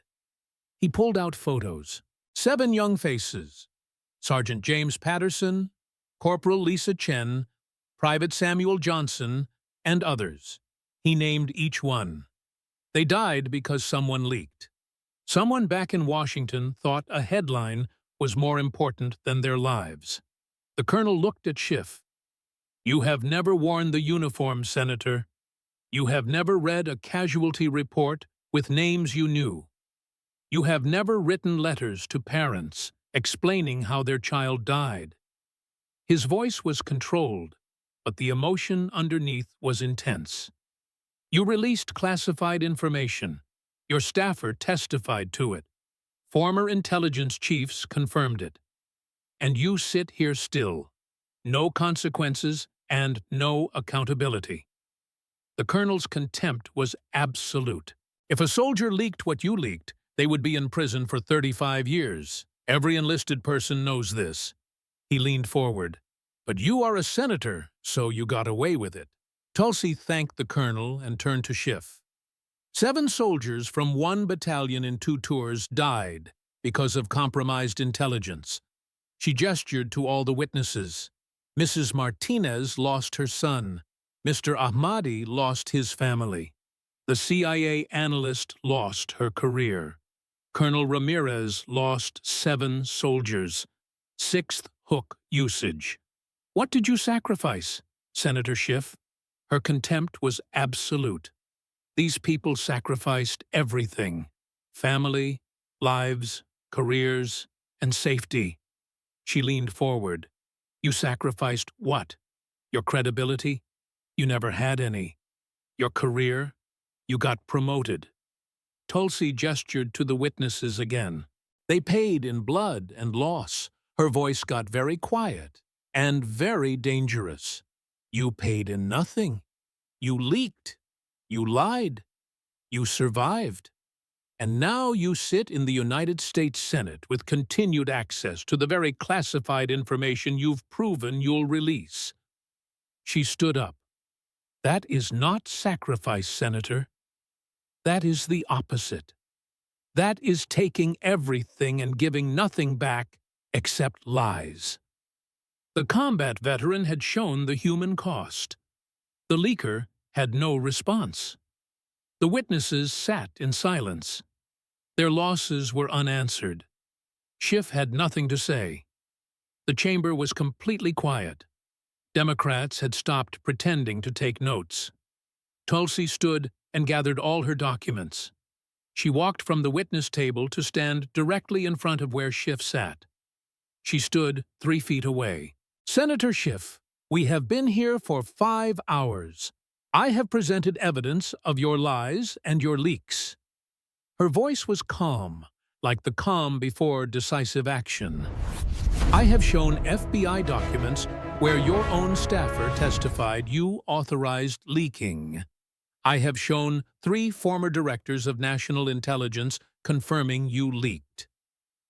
He pulled out photos. 7 young faces. Sergeant James Patterson, Corporal Lisa Chen, Private Samuel Johnson, and others. He named each one. They died because someone leaked. Someone back in Washington thought a headline was more important than their lives. The colonel looked at Schiff. You have never worn the uniform, Senator. You have never read a casualty report with names you knew. You have never written letters to parents explaining how their child died. His voice was controlled, but the emotion underneath was intense. You released classified information. Your staffer testified to it. Former intelligence chiefs confirmed it. And you sit here still. No consequences and no accountability. The colonel's contempt was absolute. If a soldier leaked what you leaked, they would be in prison for 35 years. Every enlisted person knows this. He leaned forward. But you are a senator, so you got away with it. Tulsi thanked the colonel and turned to Schiff. 7 soldiers from 1 battalion in 2 tours died because of compromised intelligence. She gestured to all the witnesses. Mrs. Martinez lost her son. Mr. Ahmadi lost his family. The CIA analyst lost her career. Colonel Ramirez lost 7 soldiers. 6th hook usage. What did you sacrifice, Senator Schiff? Her contempt was absolute. These people sacrificed everything. Family, lives, careers, and safety. She leaned forward. You sacrificed what? Your credibility? You never had any. Your career? You got promoted. Tulsi gestured to the witnesses again. They paid in blood and loss. Her voice got very quiet and very dangerous. You paid in nothing. You leaked. You lied. You survived. And now you sit in the United States Senate with continued access to the very classified information you've proven you'll release. She stood up. That is not sacrifice, Senator. That is the opposite. That is taking everything and giving nothing back except lies. The combat veteran had shown the human cost. The leaker had no response. The witnesses sat in silence. Their losses were unanswered. Schiff had nothing to say. The chamber was completely quiet. Democrats had stopped pretending to take notes. Tulsi stood and gathered all her documents. She walked from the witness table to stand directly in front of where Schiff sat. She stood 3 feet away. "Senator Schiff, we have been here for 5 hours. I have presented evidence of your lies and your leaks." Her voice was calm, like the calm before decisive action. "I have shown FBI documents where your own staffer testified you authorized leaking. I have shown 3 former directors of national intelligence confirming you leaked."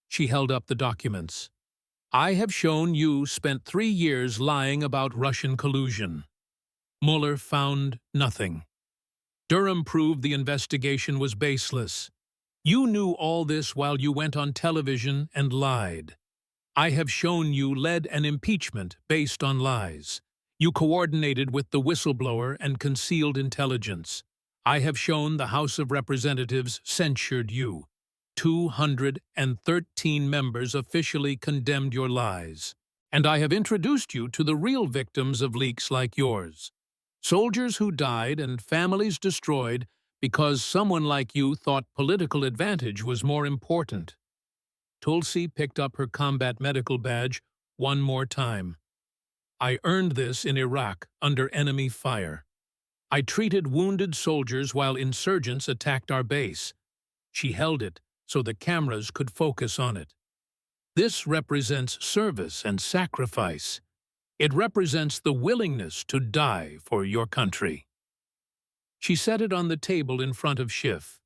She held up the documents. "I have shown you spent 3 years lying about Russian collusion." Mueller found nothing. Durham proved the investigation was baseless. "You knew all this while you went on television and lied. I have shown you led an impeachment based on lies. You coordinated with the whistleblower and concealed intelligence. I have shown the House of Representatives censured you. 213 members officially condemned your lies. And I have introduced you to the real victims of leaks like yours. Soldiers who died and families destroyed because someone like you thought political advantage was more important." Tulsi picked up her combat medical badge one more time. "I earned this in Iraq under enemy fire. I treated wounded soldiers while insurgents attacked our base." She held it so the cameras could focus on it. "This represents service and sacrifice. It represents the willingness to die for your country." She set it on the table in front of Schiff.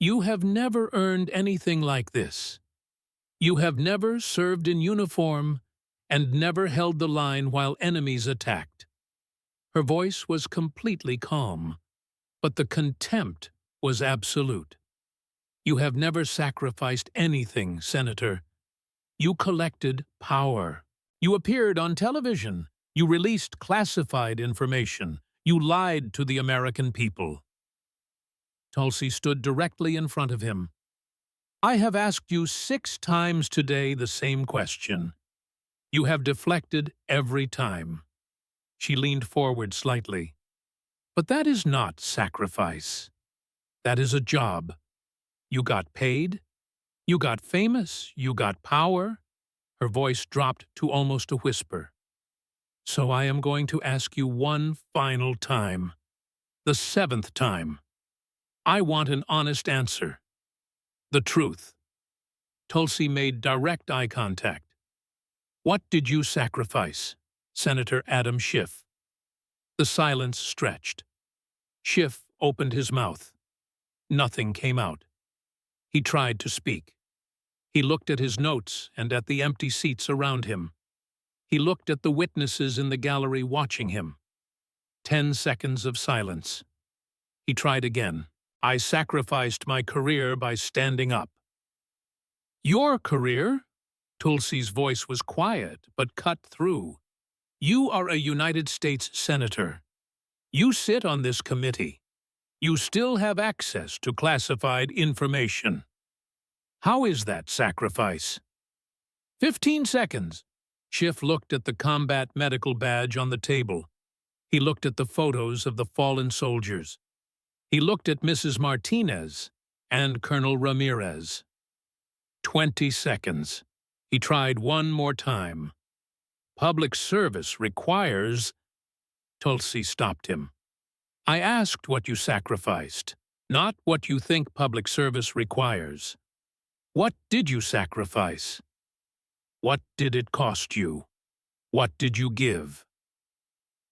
"You have never earned anything like this. You have never served in uniform and never held the line while enemies attacked." Her voice was completely calm, but the contempt was absolute. "You have never sacrificed anything, Senator. You collected power. You appeared on television. You released classified information. You lied to the American people." Tulsi stood directly in front of him. "I have asked you 6 times today the same question. You have deflected every time." She leaned forward slightly. "But that is not sacrifice. That is a job. You got paid. You got famous. You got power." Her voice dropped to almost a whisper. "So I am going to ask you one final time. The 7th time. I want an honest answer. The truth." Tulsi made direct eye contact. "What did you sacrifice, Senator Adam Schiff?" The silence stretched. Schiff opened his mouth. Nothing came out. He tried to speak. He looked at his notes and at the empty seats around him. He looked at the witnesses in the gallery watching him. 10 seconds of silence. He tried again. "I sacrificed my career by standing up." "Your career?" Tulsi's voice was quiet but cut through. "You are a United States Senator. You sit on this committee. You still have access to classified information. How is that sacrifice?" 15 seconds. Schiff looked at the combat medical badge on the table. He looked at the photos of the fallen soldiers. He looked at Mrs. Martinez and Colonel Ramirez. 20 seconds. He tried one more time. "Public service requires—" Tulsi stopped him. "I asked what you sacrificed, not what you think public service requires. What did you sacrifice? What did it cost you? What did you give?"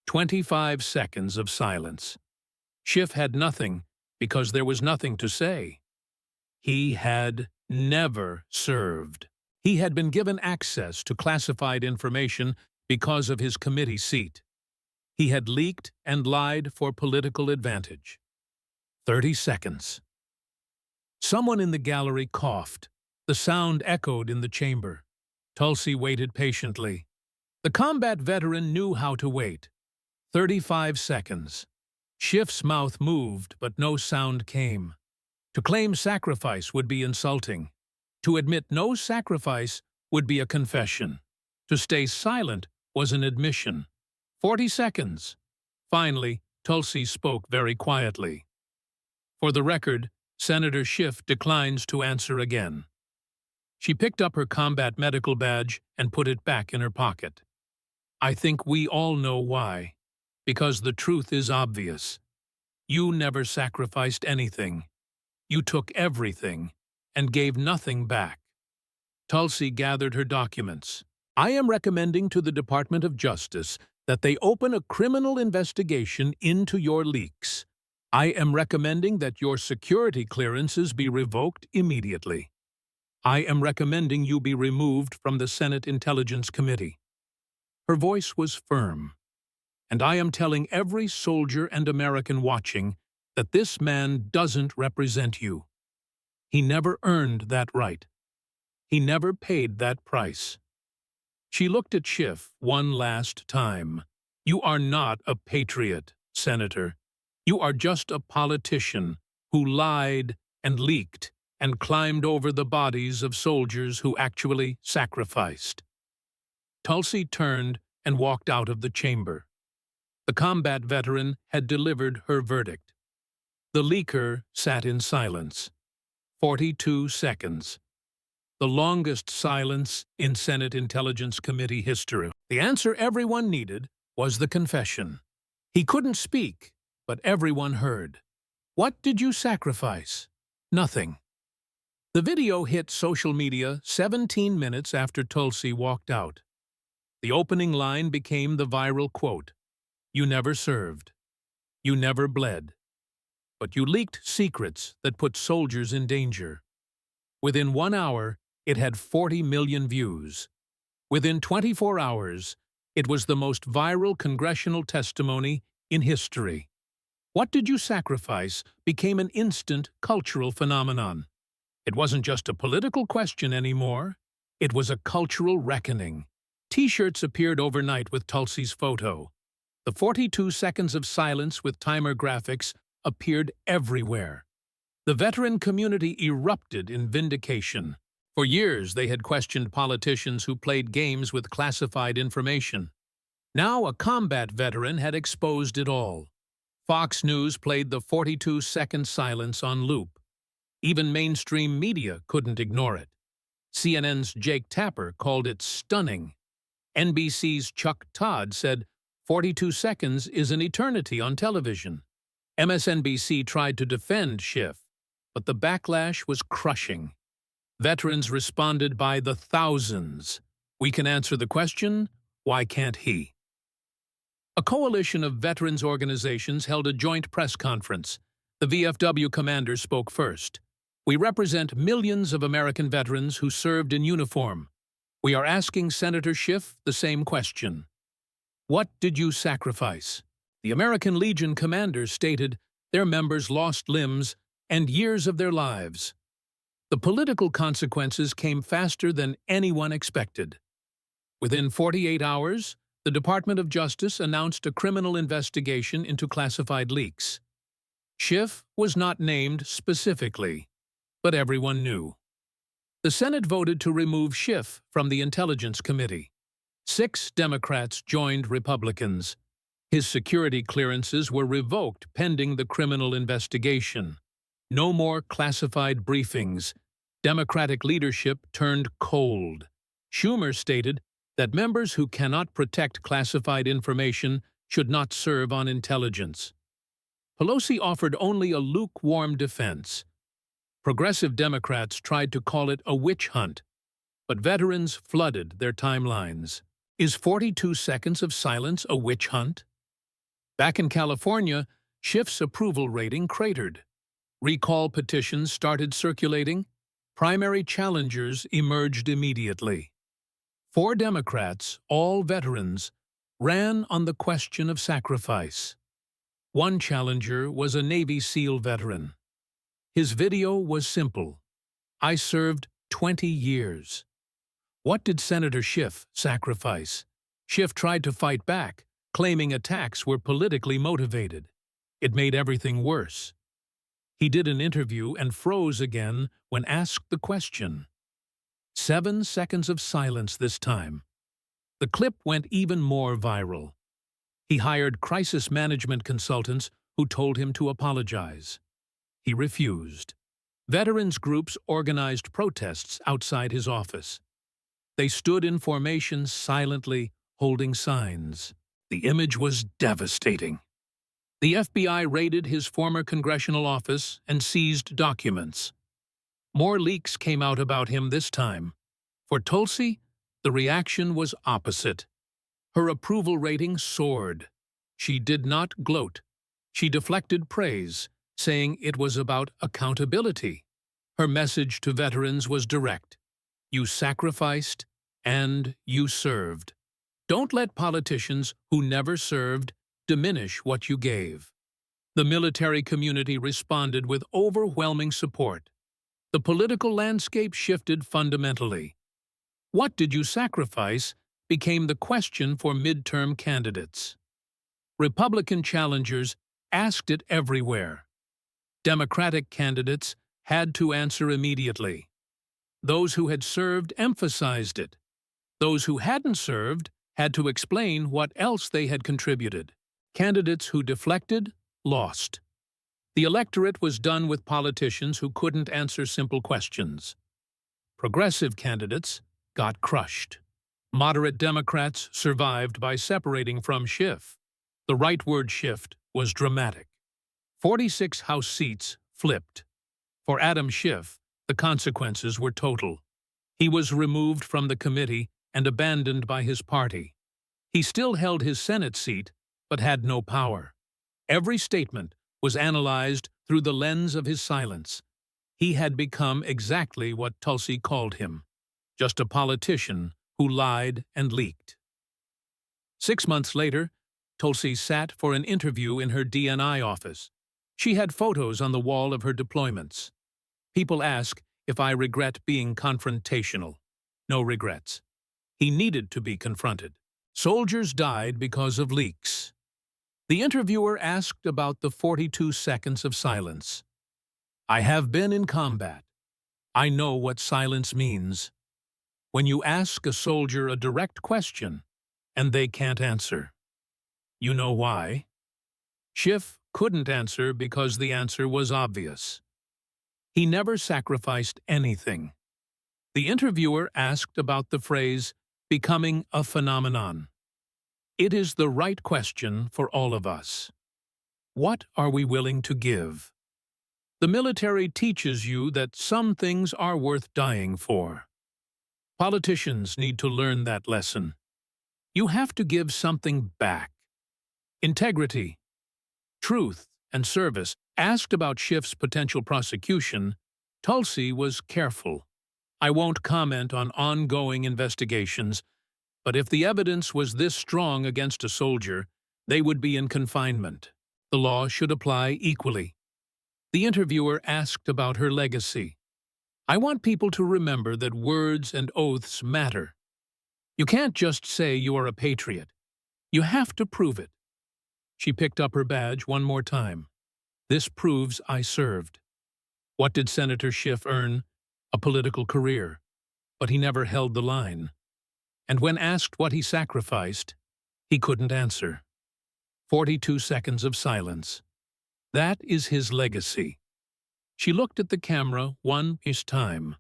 25 seconds of silence. Schiff had nothing because there was nothing to say. He had never served. He had been given access to classified information because of his committee seat. He had leaked and lied for political advantage. 30 seconds. Someone in the gallery coughed. The sound echoed in the chamber. Tulsi waited patiently. The combat veteran knew how to wait. 35 seconds. Schiff's mouth moved, but no sound came. To claim sacrifice would be insulting. To admit no sacrifice would be a confession. To stay silent was an admission. 40 seconds. Finally, Tulsi spoke very quietly. For the record, Senator Schiff declines to answer again. She picked up her combat medical badge and put it back in her pocket. I think we all know why. Because the truth is obvious. You never sacrificed anything. You took everything and gave nothing back. Tulsi gathered her documents. I am recommending to the Department of Justice that they open a criminal investigation into your leaks. I am recommending that your security clearances be revoked immediately. I am recommending you be removed from the Senate Intelligence Committee. Her voice was firm. And I am telling every soldier and American watching that this man doesn't represent you. He never earned that right. He never paid that price. She looked at Schiff one last time. You are not a patriot, Senator. You are just a politician who lied and leaked and climbed over the bodies of soldiers who actually sacrificed. Tulsi turned and walked out of the chamber. The combat veteran had delivered her verdict. The leaker sat in silence. 42 seconds. The longest silence in Senate Intelligence Committee history. The answer everyone needed was the confession. He couldn't speak, but everyone heard. What did you sacrifice? Nothing. The video hit social media 17 minutes after Tulsi walked out. The opening line became the viral quote. You never served. You never bled. But you leaked secrets that put soldiers in danger. Within 1 hour, it had 40 million views. Within 24 hours, it was the most viral congressional testimony in history. What did you sacrifice became an instant cultural phenomenon. It wasn't just a political question anymore. It was a cultural reckoning. T-shirts appeared overnight with Tulsi's photo. The 42 seconds of silence with timer graphics appeared everywhere. The veteran community erupted in vindication. For years, they had questioned politicians who played games with classified information. Now a combat veteran had exposed it all. Fox News played the 42-second silence on loop. Even mainstream media couldn't ignore it. CNN's Jake Tapper called it stunning. NBC's Chuck Todd said, 42 seconds is an eternity on television. MSNBC tried to defend Schiff, but the backlash was crushing. Veterans responded by the thousands. We can answer the question, why can't he? A coalition of veterans organizations held a joint press conference. The VFW commander spoke first. We represent millions of American veterans who served in uniform. We are asking Senator Schiff the same question. What did you sacrifice? The American Legion commander stated their members lost limbs and years of their lives. The political consequences came faster than anyone expected. Within 48 hours, the Department of Justice announced a criminal investigation into classified leaks. Schiff was not named specifically, but everyone knew. The Senate voted to remove Schiff from the Intelligence Committee. 6 Democrats joined Republicans. His security clearances were revoked pending the criminal investigation. No more classified briefings. Democratic leadership turned cold. Schumer stated that members who cannot protect classified information should not serve on intelligence. Pelosi offered only a lukewarm defense. Progressive Democrats tried to call it a witch hunt, but veterans flooded their timelines. Is 42 seconds of silence a witch hunt? Back in California, Schiff's approval rating cratered. Recall petitions started circulating. Primary challengers emerged immediately. 4 Democrats, all veterans, ran on the question of sacrifice. One challenger was a Navy SEAL veteran. His video was simple. I served 20 years. What did Senator Schiff sacrifice? Schiff tried to fight back, claiming attacks were politically motivated. It made everything worse. He did an interview and froze again when asked the question. 7 seconds of silence this time. The clip went even more viral. He hired crisis management consultants who told him to apologize. He refused. Veterans groups organized protests outside his office. They stood in formation silently, holding signs. The image was devastating. The FBI raided his former congressional office and seized documents. More leaks came out about him this time. For Tulsi, the reaction was opposite. Her approval rating soared. She did not gloat. She deflected praise, saying it was about accountability. Her message to veterans was direct. You sacrificed and you served. Don't let politicians who never served diminish what you gave. The military community responded with overwhelming support. The political landscape shifted fundamentally. What did you sacrifice became the question for midterm candidates. Republican challengers asked it everywhere. Democratic candidates had to answer immediately. Those who had served emphasized it. Those who hadn't served had to explain what else they had contributed. Candidates who deflected lost. The electorate was done with politicians who couldn't answer simple questions. Progressive candidates got crushed. Moderate Democrats survived by separating from Schiff. The rightward shift was dramatic. 46 House seats flipped. For Adam Schiff, the consequences were total. He was removed from the committee and abandoned by his party. He still held his Senate seat, but had no power. Every statement was analyzed through the lens of his silence. He had become exactly what Tulsi called him, just a politician who lied and leaked. 6 months later, Tulsi sat for an interview in her DNI office. She had photos on the wall of her deployments. People ask if I regret being confrontational. No regrets. He needed to be confronted. Soldiers died because of leaks. The interviewer asked about the 42 seconds of silence. I have been in combat. I know what silence means. When you ask a soldier a direct question and they can't answer. You know why? Schiff couldn't answer because the answer was obvious. He never sacrificed anything. The interviewer asked about the phrase, becoming a phenomenon. It is the right question for all of us. What are we willing to give? The military teaches you that some things are worth dying for. Politicians need to learn that lesson. You have to give something back. Integrity, truth, and service. Asked about Schiff's potential prosecution, Tulsi was careful. I won't comment on ongoing investigations, but if the evidence was this strong against a soldier, they would be in confinement. The law should apply equally. The interviewer asked about her legacy. I want people to remember that words and oaths matter. You can't just say you are a patriot. You have to prove it. She picked up her badge one more time. This proves I served. What did Senator Schiff earn? A political career. But he never held the line. And when asked what he sacrificed, he couldn't answer. 42 seconds of silence. That is his legacy. She looked at the camera one last time.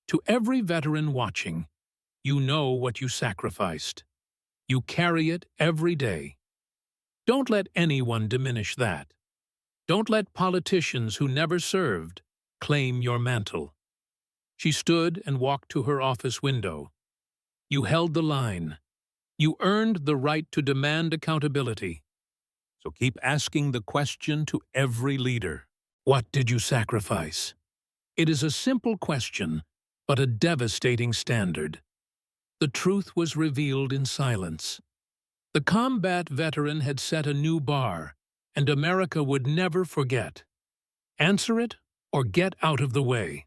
To every veteran watching, you know what you sacrificed. You carry it every day. Don't let anyone diminish that. Don't let politicians who never served claim your mantle. She stood and walked to her office window. You held the line. You earned the right to demand accountability. So keep asking the question to every leader. What did you sacrifice? It is a simple question, but a devastating standard. The truth was revealed in silence. The combat veteran had set a new bar, and America would never forget. Answer it or get out of the way.